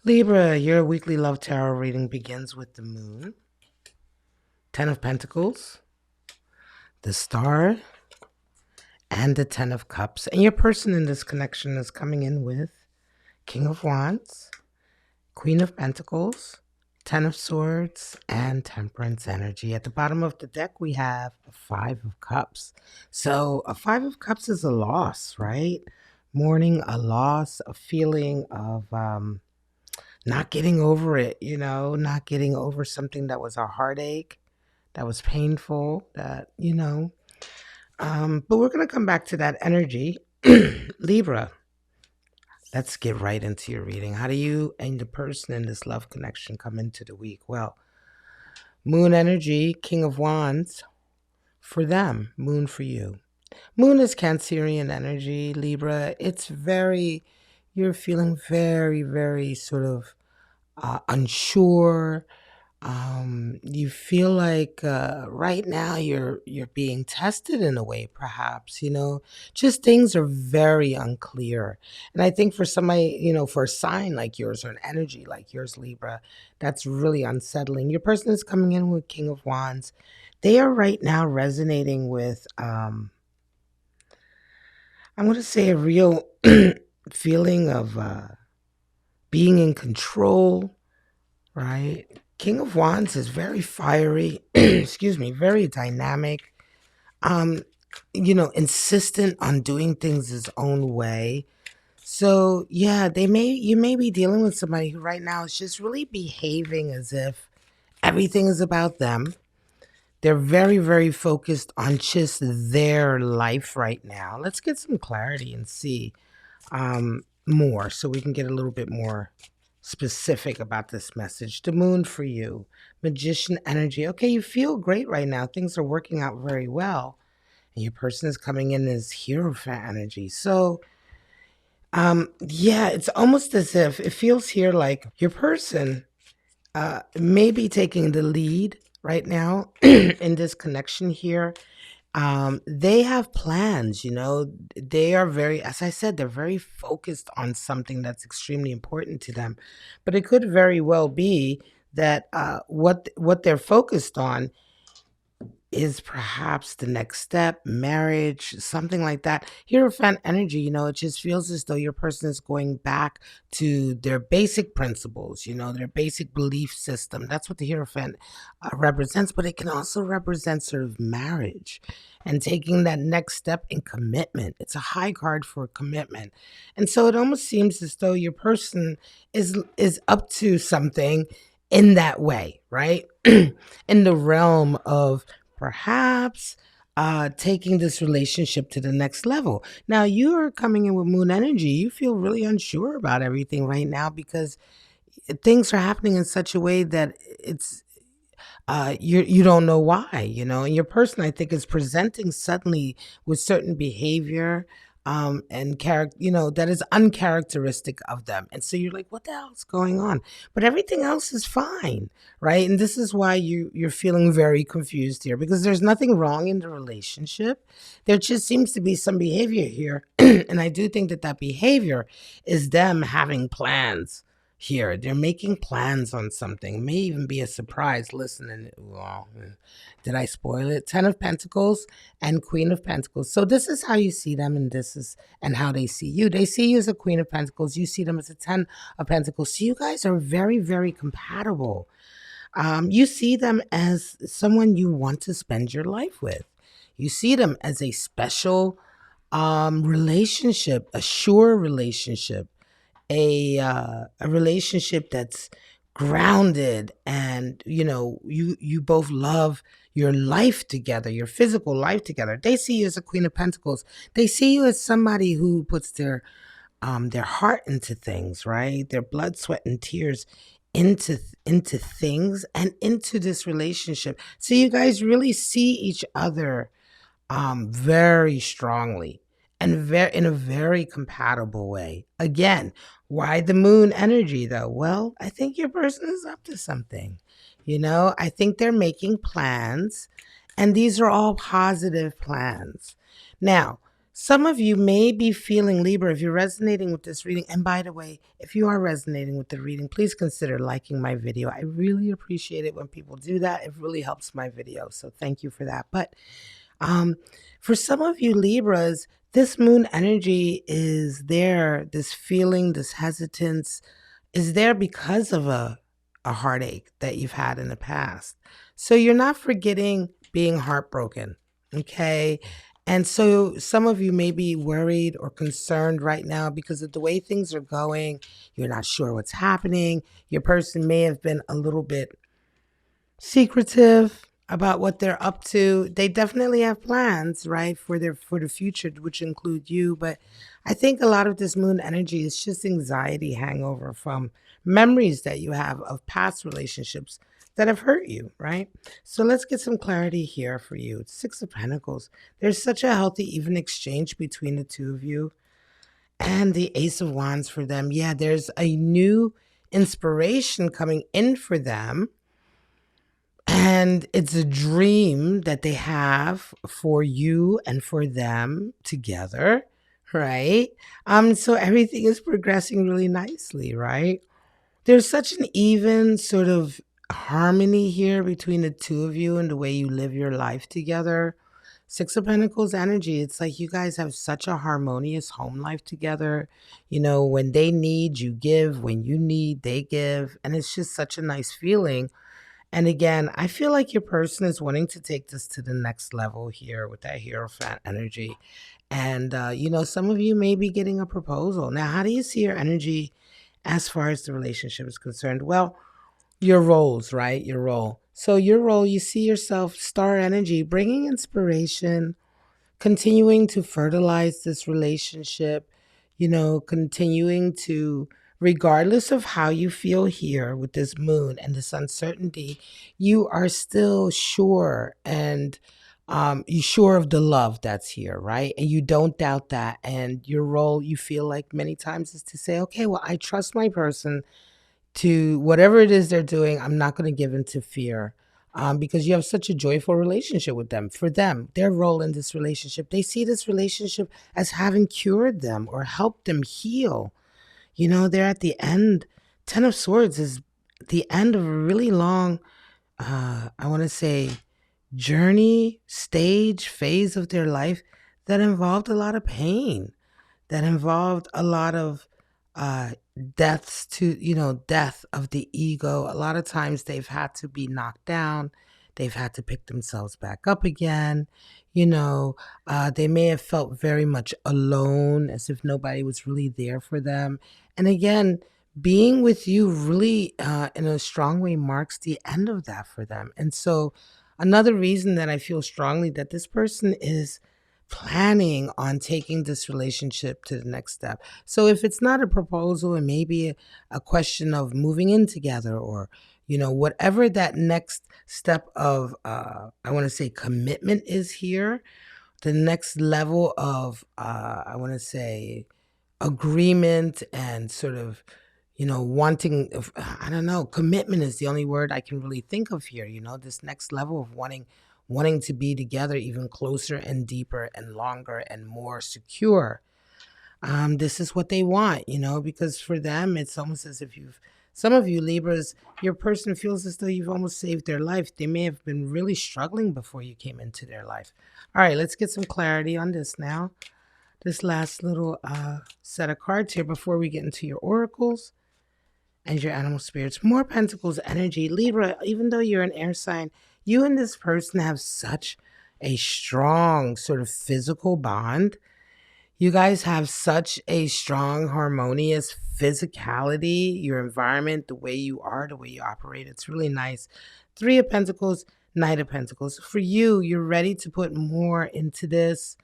Libra, your weekly love tarot reading begins with the moon, 10 of Pentacles, the star, and the 10 of Cups. And your person in this connection is coming in with King of Wands, Queen of Pentacles, 10 of Swords, and Temperance energy. At the bottom of the deck, we have a 5 of Cups. So a 5 of Cups is a loss, right? Mourning a loss, a feeling of not getting over it, not getting over something that was a heartache, that was painful, but we're going to come back to that energy. Libra, let's get right into your reading. How do you and the person in this love connection come into the week? Well, moon energy, King of Wands, for them, moon for you. Moon is Cancerian energy, Libra. You're feeling very, very sort of unsure. You feel like right now you're being tested in a way, perhaps, just things are very unclear. And I think for somebody, for a sign like yours or an energy like yours, Libra, that's really unsettling. Your person is coming in with King of Wands. They are right now resonating with, I'm going to say, a real feeling of being in control, right? King of Wands is very fiery, excuse me, very dynamic, um, insistent on doing things his own way. So yeah, you may be dealing with somebody who right now is just really behaving as if everything is about them. They're very, very focused on just their life right now. Let's get some clarity and see more so we can get a little bit more specific about this message. The moon for you, Magician energy. Okay, you feel great right now. Things are working out very well. And your person is coming in as Hierophant energy. So, yeah, it's almost as if it feels here like your person may be taking the lead right now in this connection here. They have plans, they are very, as I said, they're very focused on something that's extremely important to them. But it could very well be that what they're focused on is perhaps the next step, marriage, something like that. Hierophant energy, it just feels as though your person is going back to their basic principles, their basic belief system. That's what the Hierophant represents, but it can also represent sort of marriage and taking that next step in commitment. It's a high card for commitment. And so it almost seems as though your person is up to something in that way, right? In the realm of perhaps taking this relationship to the next level. Now, you are coming in with moon energy. You feel really unsure about everything right now because things are happening in such a way that it's you don't know why, and your person, I think, is presenting suddenly with certain behavior and character, that is uncharacteristic of them. And so you're like, what the hell is going on? But everything else is fine, right? And this is why you're feeling very confused here, because there's nothing wrong in the relationship. There just seems to be some behavior here. And I do think that that behavior is them having plans here. They're making plans on something. May even be a surprise. Listen, and well, did I spoil it? 10 of Pentacles and Queen of Pentacles. So this is how you see them, and how they see you. They see you as a Queen of Pentacles. You see them as a 10 of Pentacles. So you guys are very, very compatible. You see them as someone you want to spend your life with. You see them as a special relationship, a sure relationship, a relationship that's grounded, and you both love your life together, your physical life together. They see you as a Queen of Pentacles. They see you as somebody who puts their heart into things, right? Their blood, sweat, and tears into things and into this relationship. So you guys really see each other very strongly and in a very compatible way. Again, why the moon energy though? Well, I think your person is up to something. I think they're making plans, and these are all positive plans. Now, Some of you may be feeling Libra if you're resonating with this reading. And by the way, if you are resonating with the reading, please consider liking my video. I really appreciate it when people do that. It really helps my video. So thank you for that. But for some of you Libras, this moon energy is there. This feeling, this hesitance is there because of a heartache that you've had in the past. So you're not forgetting being heartbroken. Okay. And so some of you may be worried or concerned right now because of the way things are going. You're not sure what's happening. Your person may have been a little bit secretive about what they're up to. They definitely have plans, right, for the future, which include you. But I think a lot of this moon energy is just anxiety hangover from memories that you have of past relationships that have hurt you, right? So let's get some clarity here for you. It's Six of Pentacles. There's such a healthy, even exchange between the two of you. And the Ace of Wands for them. Yeah, there's a new inspiration coming in for them. And it's a dream that they have for you and for them together, right? So everything is progressing really nicely, right? There's such an even sort of harmony here between the two of you and the way you live your life together. Six of Pentacles energy. It's like you guys have such a harmonious home life together. You know, when they need, you give. When you need, they give. And it's just such a nice feeling. And again, I feel like your person is wanting to take this to the next level here with that Hierophant energy. And, you know, some of you may be getting a proposal. Now, how do you see your energy as far as the relationship is concerned? Well, your roles, right? Your role. So your role, you see yourself, star energy, bringing inspiration, continuing to fertilize this relationship, you know, continuing to, regardless of how you feel here with this moon and this uncertainty, you are still sure and you're sure of the love that's here, right? And you don't doubt that. And your role, you feel like many times, is to say, okay, well, I trust my person to whatever it is they're doing. I'm not going to give in to fear. Because you have such a joyful relationship with them. For them, their role in this relationship, they see this relationship as having cured them or helped them heal. You know, they're at the end. Ten of Swords is the end of a really long, I want to say, journey, stage, phase of their life that involved a lot of pain, that involved a lot of uh, deaths to, you know, death of the ego. A lot of times they've had to be knocked down. They've had to pick themselves back up again. You know, they may have felt very much alone, as if nobody was really there for them. And again, being with you really in a strong way marks the end of that for them. And so another reason that I feel strongly that this person is planning on taking this relationship to the next step. So if it's not a proposal, it may be a question of moving in together, or, you know, whatever that next step of, I want to say, commitment is here, the next level of, I want to say, agreement and sort of, you know, wanting, I don't know, commitment is the only word I can really think of here. You know, this next level of wanting to be together even closer and deeper and longer and more secure. This is what they want, you know, because for them, it's almost as if some of you Libras, your person feels as though you've almost saved their life. They may have been really struggling before you came into their life. All right, let's get some clarity on this now. This last little set of cards here before we get into your oracles and your animal spirits. More Pentacles energy. Libra, even though you're an air sign, you and this person have such a strong sort of physical bond. You guys have such a strong, harmonious physicality, your environment, the way you are, the way you operate. It's really nice. Three of Pentacles, Knight of Pentacles. For you, you're ready to put more into this.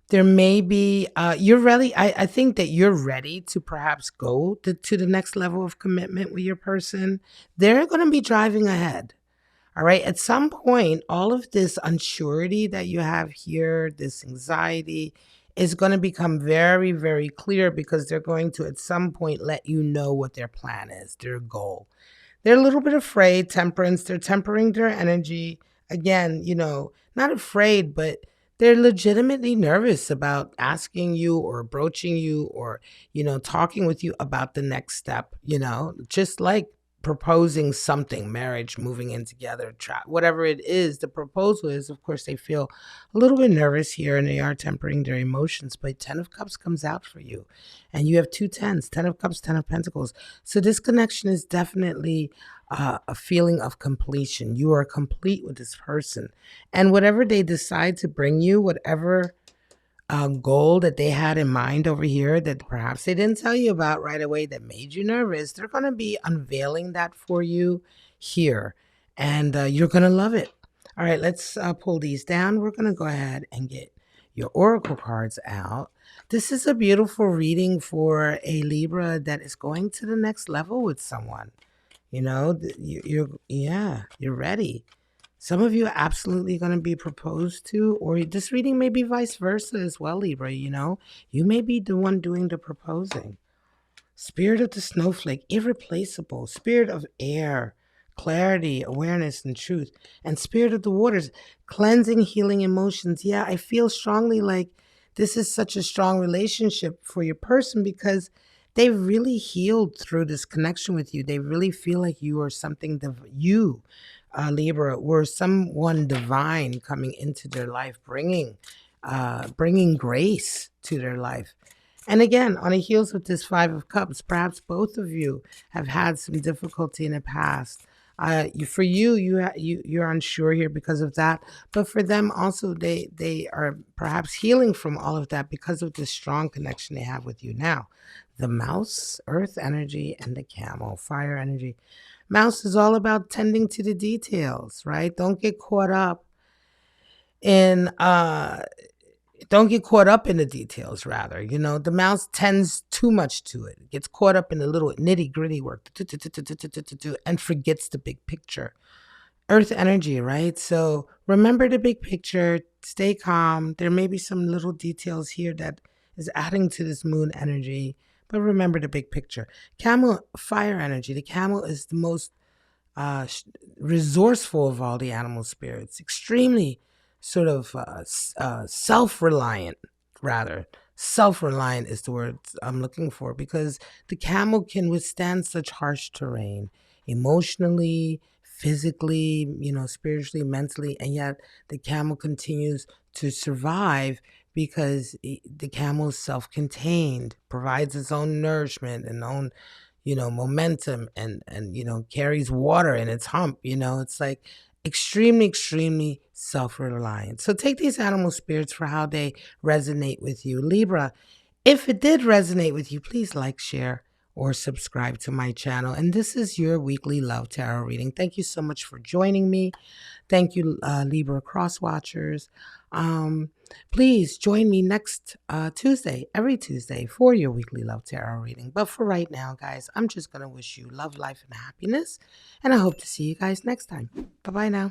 There may be, you're ready. I think that you're ready to perhaps go to the next level of commitment with your person. They're going to be driving ahead. All right. At some point, all of this unsurety that you have here, this anxiety, is going to become very, very clear, because they're going to at some point let you know what their plan is, their goal. They're a little bit afraid. Temperance, they're tempering their energy. Again, you know, not afraid, but they're legitimately nervous about asking you or broaching you or, talking with you about the next step, just like proposing something, marriage, moving in together, whatever it is, the proposal is, of course, they feel a little bit nervous here and they are tempering their emotions. But 10 of Cups comes out for you. And you have two tens, 10 of Cups, 10 of Pentacles. So this connection is definitely a feeling of completion. You are complete with this person. And whatever they decide to bring you, whatever goal that they had in mind over here that perhaps they didn't tell you about right away that made you nervous, they're going to be unveiling that for you here. And you're going to love it. All right, let's pull these down. We're going to go ahead and get your oracle cards out. This is a beautiful reading for a Libra that is going to the next level with someone. You're ready. Some of you are absolutely going to be proposed to, or this reading may be vice versa as well, Libra. You may be the one doing the proposing. Spirit of the Snowflake, irreplaceable. Spirit of air, clarity, awareness, and truth. And Spirit of the waters, cleansing, healing emotions. Yeah, I feel strongly like this is such a strong relationship for your person because they've really healed through this connection with you. They really feel like you are something Libra, were someone divine coming into their life, bringing grace to their life. And again, on the heels of this Five of Cups, perhaps both of you have had some difficulty in the past. For you're unsure here because of that, but for them also, they are perhaps healing from all of that because of the strong connection they have with you now. The Mouse, Earth energy, and the Camel, Fire energy. Mouse is all about tending to the details, right? Don't get caught up in the details, rather. The mouse tends too much to it. It gets caught up in the little nitty-gritty work and forgets the big picture. Earth energy, right? So remember the big picture, stay calm. There may be some little details here that is adding to this moon energy, but remember the big picture. Camel, fire energy. The camel is the most resourceful of all the animal spirits, extremely sort of self-reliant, rather. Self-reliant is the word I'm looking for, because the camel can withstand such harsh terrain emotionally, physically, spiritually, mentally, and yet the camel continues to survive because the camel is self-contained, provides its own nourishment and own momentum, and carries water in its hump. It's like extremely self-reliant. So take these animal spirits for how they resonate with you. Libra, if it did resonate with you, please like, share, or subscribe to my channel. And this is your weekly love tarot reading. Thank you so much for joining me. Thank you, Libra cross watchers. Please join me next Tuesday, every Tuesday, for your weekly love tarot reading. But for right now, guys, I'm just going to wish you love, life, and happiness. And I hope to see you guys next time. Bye-bye now.